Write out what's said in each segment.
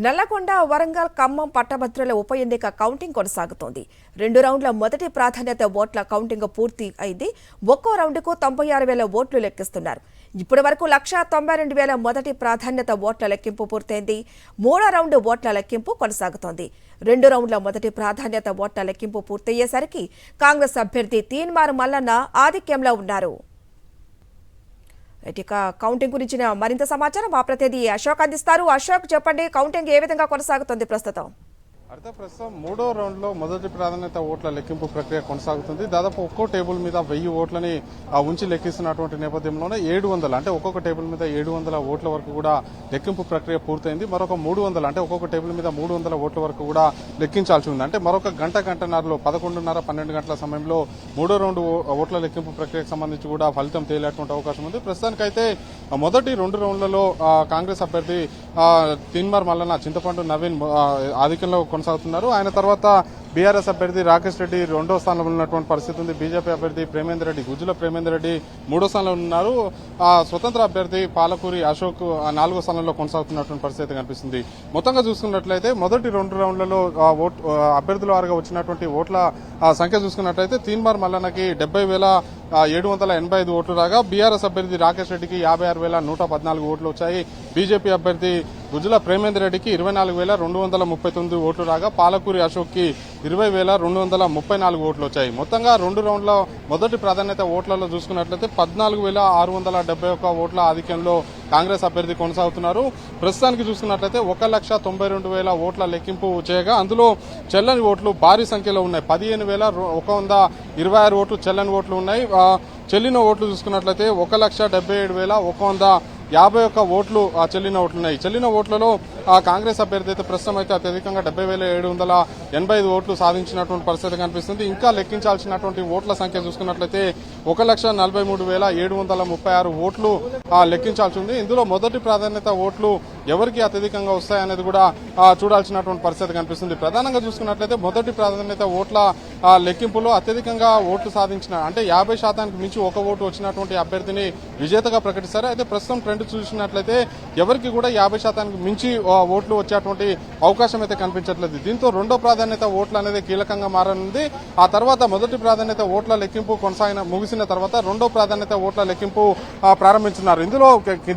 నల్లగొండ, వరంగల్, ఖమ్మం పట్టభద్రుల ఉప ఎన్నిక కౌంటింగ్ కొనసాగుతోంది. 2 రౌండ్ల మొదటి ప్రాధాన్యత ఓట్ల కౌంటింగ్ పూర్తి అయింది. ఒక్కో రౌండ్కు 96,000 ఓట్లు లెక్కిస్తున్నారు. ఇప్పటి వరకు 192,000 మొదటి ప్రాధాన్యత ఓట్ల లెక్కింపు పూర్తయింది. 3వ రౌండ్ ఓట్ల లెక్కింపు కొనసాగుతోంది. 2 రౌండ్ల మొదటి ప్రాధాన్యత ఓట్ల లెక్కింపు పూర్తయ్యేసరికి కాంగ్రెస్ అభ్యర్థి తీన్మార్ మల్లన్న ఆధిక్యంలో ఉన్నారు. ఇక కౌంటింగ్ గురించిన మరింత సమాచారం మా ప్రతినిధి అశోక్ అందిస్తారు. అశోక్, చెప్పండి, కౌంటింగ్ ఏ విధంగా కొనసాగుతుంది ప్రస్తుతం? ప్రస్తుతం 3వ రౌండ్ లో మొదటి ప్రాధాన్యత ఓట్ల లెక్కింపు ప్రక్రియ కొనసాగుతుంది. దాదాపు ఒక్కో టేబుల్ మీద 1000 ఓట్లని ఉంచి లెక్కిస్తున్నటువంటి నేపథ్యంలోనే 700 అంటే ఒక్కొక్క టేబుల్ మీద 700 ఓట్ల వరకు కూడా లెక్కింపు ప్రక్రియ పూర్తయింది. మరొక 300 అంటే ఒక్కొక్క టేబుల్ మీద 300 ఓట్ల వరకు కూడా లెక్కించాల్సి ఉంది. అంటే మరొక గంటన్నరలో 11:30-12 గంటల సమయంలో 3వ రౌండ్ ఓట్ల లెక్కింపు ప్రక్రియకు సంబంధించి కూడా ఫలితం తేలేటువంటి అవకాశం ఉంది. ప్రస్తుతానికైతే మొదటి 2 రౌండ్లలో కాంగ్రెస్ అభ్యర్థి తీన్మార్ మల్లన్న, చింతపండు నవీన్ ఆధిక్యంలో కొనసాగుతున్నారు. ఆయన తర్వాత బీఆర్ఎస్ అభ్యర్థి రాకేష్ రెడ్డి 2వ స్థానంలో ఉన్నటువంటి పరిస్థితి ఉంది. బీజేపీ అభ్యర్థి ప్రేమేందర్ రెడ్డి, గుజ్జుల ప్రేమేందర్ రెడ్డి 3వ స్థానంలో ఉన్నారు. స్వతంత్ర అభ్యర్థి పాలకూరి అశోక్ 4వ స్థానంలో కొనసాగుతున్నటువంటి పరిస్థితి కనిపిస్తుంది. మొత్తంగా చూసుకున్నట్లయితే మొదటి 2 రౌండ్లలో అభ్యర్థుల వారుగా వచ్చినటువంటి ఓట్ల సంఖ్య చూసుకున్నట్లయితే తీన్మార్ మల్లన్నకి 70,785 ఓట్లు రాగా బీఆర్ఎస్ అభ్యర్థి రాకేష్ రెడ్డికి 56,114 ఓట్లు వచ్చాయి. బీజేపీ అభ్యర్థి గుజ్జుల ప్రేమేందర్ రెడ్డికి 24,239 ఓట్లు రాగా పాలకూరి అశోక్ కి 20,234 ఓట్లు వచ్చాయి. మొత్తంగా 2 రౌండ్ల మొదటి ప్రాధాన్యత ఓట్లలో చూసుకున్నట్లయితే 14,671 ఓట్ల ఆధిక్యంలో కాంగ్రెస్ అభ్యర్థి కొనసాగుతున్నారు. ప్రస్తుతానికి చూసుకున్నట్లయితే 1,92,000 ఓట్ల లెక్కింపు చేయగా అందులో చెల్లని ఓట్లు భారీ సంఖ్యలో ఉన్నాయి. 15,126 ఓట్లు చెల్లని ఓట్లు ఉన్నాయి. చెల్లిన ఓట్లు చూసుకున్నట్లయితే 1,77,151 ఓట్లు చెల్లిన ఓట్లున్నాయి. చెల్లిన ఓట్లలో కాంగ్రెస్ అభ్యర్థి అయితే ప్రస్తుతం అయితే అత్యధికంగా 70,785 ఓట్లు సాధించినటువంటి పరిస్థితి కనిపిస్తుంది. ఇంకా లెక్కించాల్సినటువంటి ఓట్ల సంఖ్య చూసుకున్నట్లయితే 1,43,736 ఓట్లు లెక్కించాల్సి ఉంది. ఇందులో మొదటి ప్రాధాన్యత ఓట్లు ఎవరికి అత్యధికంగా వస్తాయనేది కూడా చూడాల్సినటువంటి పరిస్థితి కనిపిస్తుంది. ప్రధానంగా చూసుకున్నట్లయితే మొదటి ప్రాధాన్యత ఓట్ల లెక్కింపులో అత్యధికంగా ఓట్లు సాధించిన అంటే 50% మించి 1 ఓటు వచ్చినటువంటి అభ్యర్థిని విజేతగా ప్రకటిస్తారు. అయితే ప్రస్తుతం ట్రెండ్ చూసినట్లయితే ఎవరికి కూడా 50% మించి ఓట్లు వచ్చేటువంటి అవకాశం అయితే కనిపించట్లేదు. దీంతో 2వ ప్రాధాన్యత ఓట్లు అనేది కీలకంగా మారనుంది. ఆ తర్వాత మొదటి ప్రాధాన్యత ఓట్ల లెక్కింపు ముగిసిన తర్వాత 2వ ప్రాధాన్యత ఓట్ల లెక్కింపు ప్రారంభించున్నారు. ఇందులో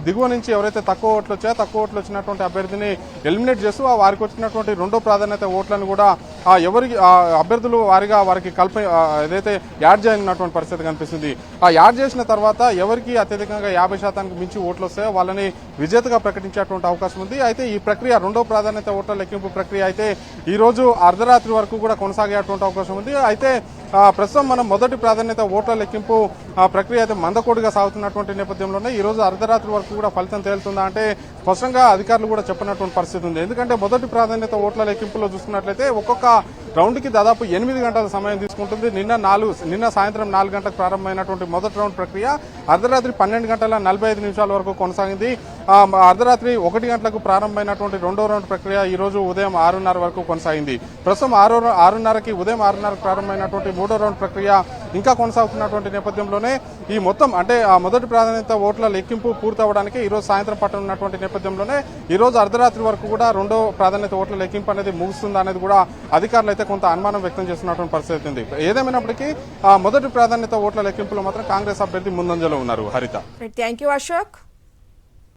దిగువ నుంచి ఎవరైతే తక్కువ ఓట్లు వచ్చాయో తక్కువ ఓట్లు వచ్చినటువంటి అభ్యర్థిని ఎలిమినేట్ చేస్తూ వారికి వచ్చినటువంటి 2వ ప్రాధాన్యత ఓట్లను కూడా ఎవరికి అభ్యర్థులు వారికి ఏదైతే యాడ్ చేయనున్నటువంటి పరిస్థితి కనిపిస్తుంది. యాడ్ చేసిన తర్వాత ఎవరికి అత్యధికంగా 50% మించి ఓట్లు వస్తాయో వాళ్ళని విజేతగా ప్రకటించేటువంటి అవకాశం ఉంది. అయితే ఈ ప్రక్రియ 2వ ప్రాధాన్యత ఓట్ల లెక్కింపు ప్రక్రియ అయితే ఈ రోజు అర్ధరాత్రి వరకు కూడా కొనసాగేటువంటి అవకాశం ఉంది. అయితే ప్రస్తుతం మనం మొదటి ప్రాధాన్యత ఓట్ల లెక్కింపు ప్రక్రియ అయితే మందకోడిగా సాగుతున్నటువంటి నేపథ్యంలోనే ఈ రోజు అర్ధరాత్రి వరకు కూడా ఫలితం తేలుతుందా అంటే స్పష్టంగా అధికారులు కూడా చెప్పినటువంటి పరిస్థితి ఉంది. ఎందుకంటే మొదటి ప్రాధాన్యత ఓట్ల లెక్కింపులో చూసుకున్నట్లయితే ఒక్కొక్క రౌండ్ కి దాదాపు 8 గంటల సమయం తీసుకుంటుంది. నిన్న సాయంత్రం 4 గంటలకు ప్రారంభమైనటువంటి మొదటి రౌండ్ ప్రక్రియ అర్ధరాత్రి 12:45 వరకు కొనసాగింది. అర్ధరాత్రి 1 గంటలకు ప్రారంభమైనటువంటి 2వ రౌండ్ ప్రక్రియ ఈ రోజు ఉదయం 6:30 వరకు కొనసాగింది. ప్రస్తుతం 6:30కి ఉదయం 6:30కు ప్రారంభమైనటువంటి 3వ రౌండ్ ప్రక్రియ ఇంకా కొనసాగుతున్నటువంటి నేపథ్యంలోనే ఈ మొత్తం అంటే మొదటి ప్రాధాన్యత ఓట్ల లెక్కింపు పూర్తవడానికి ఈ రోజు సాయంత్రం పట్టనున్నటువంటి నేపథ్యంలోనే ఈ రోజు అర్ధరాత్రి వరకు కూడా 2వ ప్రాధాన్యత ఓట్ల లెక్కింపు అనేది ముగుస్తుందా అనేది కూడా అధికారులు అయితే కొంత అనుమానం వ్యక్తం చేస్తున్నటువంటి పరిస్థితి ఉంది. ఏదేమైనప్పటికీ మొదటి ప్రాధాన్యత ఓట్ల లెక్కింపులో మాత్రం కాంగ్రెస్ అభ్యర్థి ముందంజలో ఉన్నారు. హరిత, థ్యాంక్ యూ అశోక్.